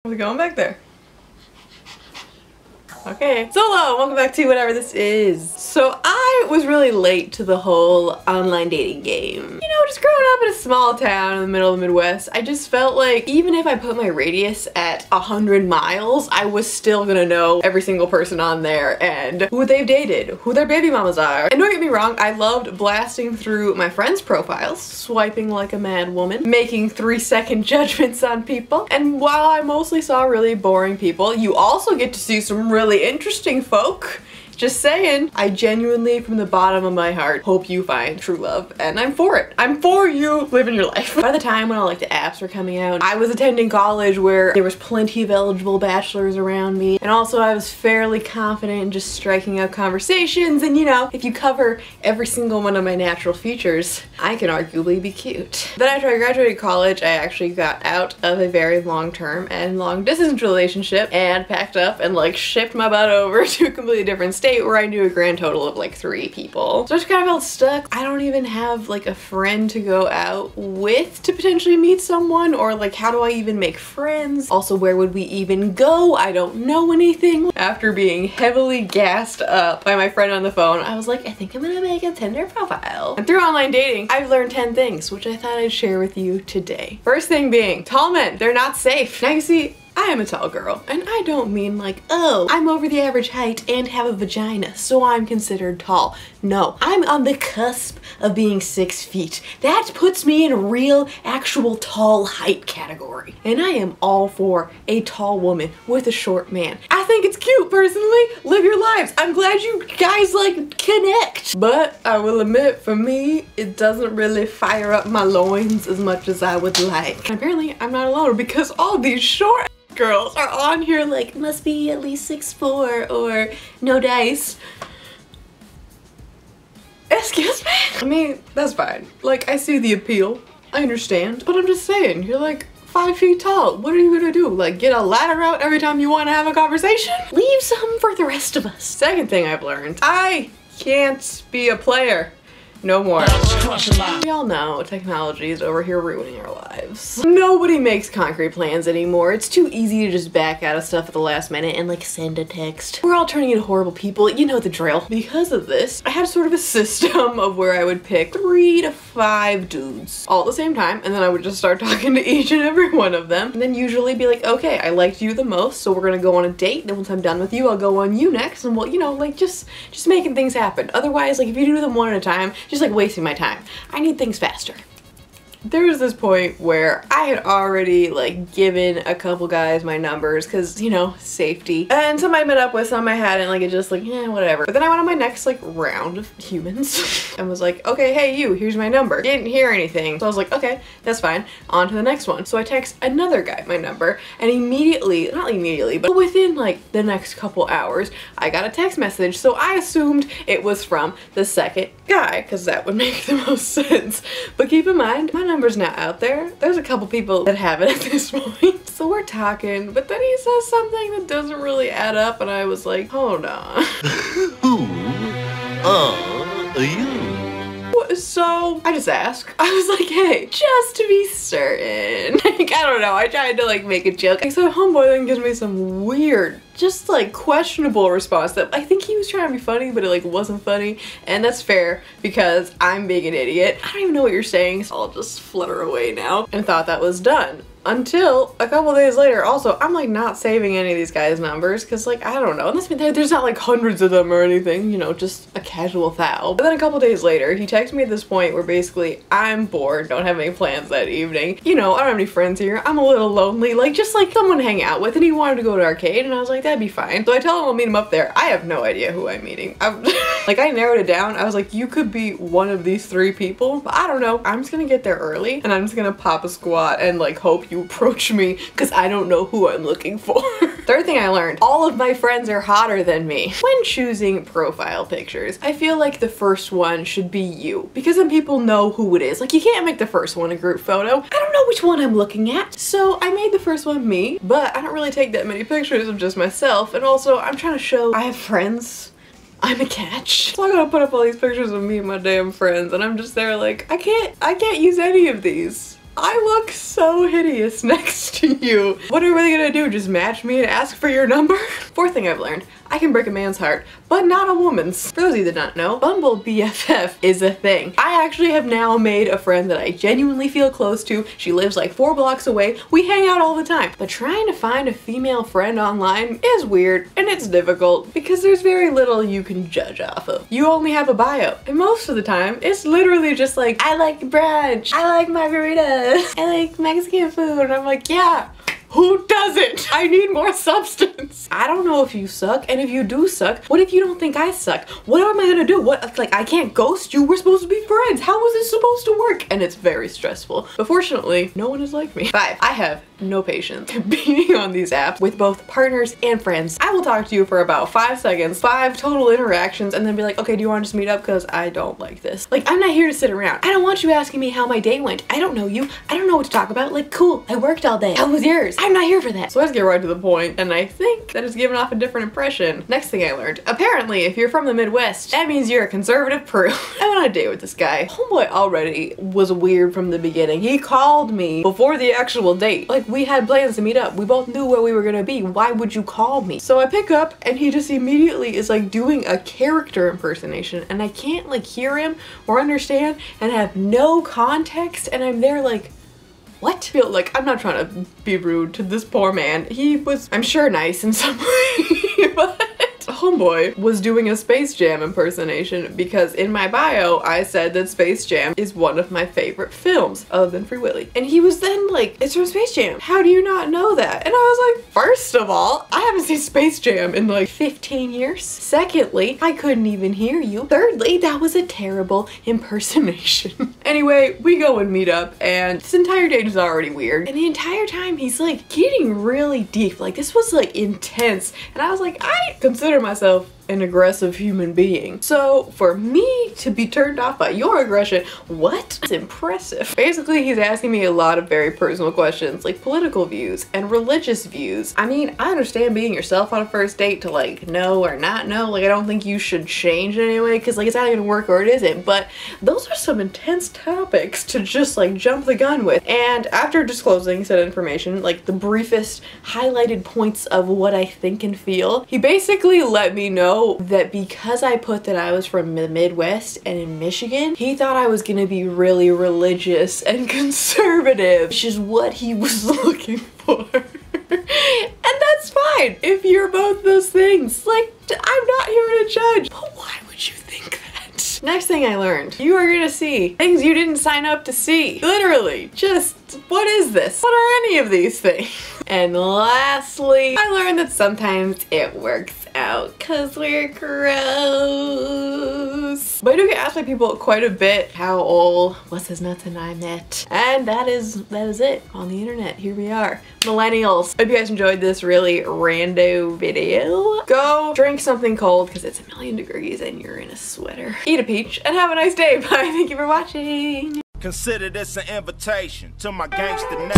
Are we going back there? Okay. Solo! Welcome back to whatever this is. So I was really late to the whole online dating game. You know, just growing up in a small town in the middle of the Midwest, I just felt like even if I put my radius at 100 miles, I was still gonna know every single person on there and who they've dated, who their baby mamas are. And don't get me wrong, I loved blasting through my friends' profiles, swiping like a mad woman, making 3-second judgments on people. And while I mostly saw really boring people, you also get to see some really interesting folk. Just saying, I genuinely, from the bottom of my heart, hope you find true love, and I'm for it. I'm for you living your life. By the time when all like the apps were coming out, I was attending college where there was plenty of eligible bachelors around me, and also I was fairly confident in just striking up conversations, and you know, if you cover every single one of my natural features, I can arguably be cute. Then after I graduated college, I actually got out of a very long-term and long-distance relationship and packed up and like shipped my butt over to a completely different state where I knew a grand total of like 3 people. So I just kind of felt stuck. I don't even have like a friend to go out with to potentially meet someone, or like how do I even make friends? Also, where would we even go? I don't know anything. After being heavily gassed up by my friend on the phone, I was like, I think I'm gonna make a Tinder profile. And through online dating, I've learned 10 things, which I thought I'd share with you today. First thing being, tall men, they're not safe. Now you see, I am a tall girl, and I don't mean like, oh, I'm over the average height and have a vagina, so I'm considered tall. No, I'm on the cusp of being 6 feet. That puts me in a real, actual tall height category. And I am all for a tall woman with a short man. I think it's cute, personally. Live your lives. I'm glad you guys like connect. But I will admit, for me, it doesn't really fire up my loins as much as I would like. And apparently, I'm not alone, because all these short girls are on here like, must be at least 6'4" or no dice. Excuse me? I mean, that's fine. Like, I see the appeal. I understand. But I'm just saying, you're like 5 feet tall. What are you gonna do? Like, get a ladder out every time you want to have a conversation? Leave some for the rest of us. Second thing I've learned, I can't be a player. No more. We all know technology is over here ruining our lives. Nobody makes concrete plans anymore. It's too easy to just back out of stuff at the last minute and like send a text. We're all turning into horrible people. You know the drill. Because of this, I had sort of a system of where I would pick 3 to 5 dudes all at the same time, and then I would just start talking to each and every one of them, and then usually be like, okay, I liked you the most, so we're gonna go on a date. Then once I'm done with you, I'll go on you next, and we'll, you know, like just making things happen. Otherwise, like if you do them one at a time, just like wasting my time. I need things faster. There was this point where I had already like given a couple guys my numbers because, you know, safety. And some I met up with, some I hadn't, like it just like, eh, whatever. But then I went on my next like round of humans and was like, okay, hey you, here's my number. Didn't hear anything. So I was like, okay, that's fine. On to the next one. So I text another guy my number, and immediately, not immediately, but within like the next couple hours, I got a text message. So I assumed it was from the second guy because that would make the most sense. But keep in mind, my number's not out there. There's a couple people that have it at this point. So we're talking, but then he says something that doesn't really add up, and I was like, hold on. Who are you? So I just asked. I was like, hey, just to be certain. Like, I don't know, I tried to like make a joke. So homeboy then gives me some weird, just like questionable response that I think he was trying to be funny, but it like wasn't funny. And that's fair because I'm being an idiot. I don't even know what you're saying, so I'll just flutter away now, and thought that was done. Until a couple days later. Also, I'm like not saving any of these guys' numbers because like, I don't know, unless there's not like hundreds of them or anything, you know, just a casual thou. But then a couple days later, he texted me at this point where basically I'm bored, don't have any plans that evening. You know, I don't have any friends here. I'm a little lonely, like just like someone to hang out with, and he wanted to go to arcade, and I was like, that'd be fine. So I tell him I'll meet him up there. I have no idea who I'm meeting. Like I narrowed it down. I was like, you could be one of these 3 people, but I don't know. I'm just gonna get there early, and I'm just gonna pop a squat and like hope you approach me because I don't know who I'm looking for. Third thing I learned, all of my friends are hotter than me. When choosing profile pictures, I feel like the first one should be you because then people know who it is. Like you can't make the first one a group photo. I don't know which one I'm looking at. So I made the first one me, but I don't really take that many pictures of just myself, and also I'm trying to show I have friends. I'm a catch. So I'm gonna put up all these pictures of me and my damn friends, and I'm just there like, I can't use any of these. I look so hideous next to you. What are they gonna do? Just match me and ask for your number? Fourth thing I've learned, I can break a man's heart, but not a woman's. For those of you that don't know, Bumble BFF is a thing. I actually have now made a friend that I genuinely feel close to. She lives like 4 blocks away. We hang out all the time. But trying to find a female friend online is weird and it's difficult because there's very little you can judge off of. You only have a bio, and most of the time it's literally just like, I like brunch, I like margaritas, I like Mexican food, and I'm like, yeah. Who doesn't? I need more substance. I don't know if you suck, and if you do suck, what if you don't think I suck? What am I gonna do? What, like, I can't ghost you? We're supposed to be friends. How is this supposed to work? And it's very stressful. But fortunately, no one is like me. 5, I have no patience being on these apps with both partners and friends. I will talk to you for about 5 seconds, 5 total interactions, and then be like, okay, do you want to just meet up? Because I don't like this. Like, I'm not here to sit around. I don't want you asking me how my day went. I don't know you. I don't know what to talk about. Like, cool, I worked all day. How was yours? I'm not here for that. So let's get right to the point, and I think that has given off a different impression. Next thing I learned, apparently if you're from the Midwest, that means you're a conservative prude. I went on a date with this guy. Homeboy already was weird from the beginning. He called me before the actual date. Like, we had plans to meet up. We both knew where we were gonna be. Why would you call me? So I pick up and he just immediately is like doing a character impersonation, and I can't like hear him or understand and have no context, and I'm there like, what? I feel like I'm not trying to be rude to this poor man. He was, I'm sure, nice in some way, but homeboy was doing a Space Jam impersonation because in my bio I said that Space Jam is one of my favorite films other than Free Willy. And he was then like, it's from Space Jam. How do you not know that? And I was like, first of all, I haven't seen Space Jam in like 15 years. Secondly, I couldn't even hear you. Thirdly, that was a terrible impersonation. Anyway, we go and meet up, and this entire date is already weird. And the entire time he's like getting really deep. Like, this was like intense. And I was like, I consider myself an aggressive human being. So for me to be turned off by your aggression, what? It's impressive. Basically, he's asking me a lot of very personal questions, like political views and religious views. I mean, I understand being yourself on a first date to like know or not know. Like, I don't think you should change in any way because like it's either gonna work or it isn't. But those are some intense topics to just like jump the gun with. And after disclosing said information, like the briefest highlighted points of what I think and feel, he basically let me know that because I put that I was from the Midwest and in Michigan, he thought I was gonna be really religious and conservative, which is what he was looking for. And that's fine if you're both those things. Like, I'm not here to judge, but why would you think that? Next thing I learned, you are gonna see things you didn't sign up to see. Literally, just, what is this? What are any of these things? And lastly, I learned that sometimes it works out because we're gross. But I do get asked by people quite a bit how old What's His Nuts and I met. And that is it on the internet. Here we are. Millennials. Hope you guys enjoyed this really rando video. Go drink something cold because it's 1,000,000 degrees and you're in a sweater. Eat a peach and have a nice day. Bye. Thank you for watching. Consider this an invitation to my gangster name.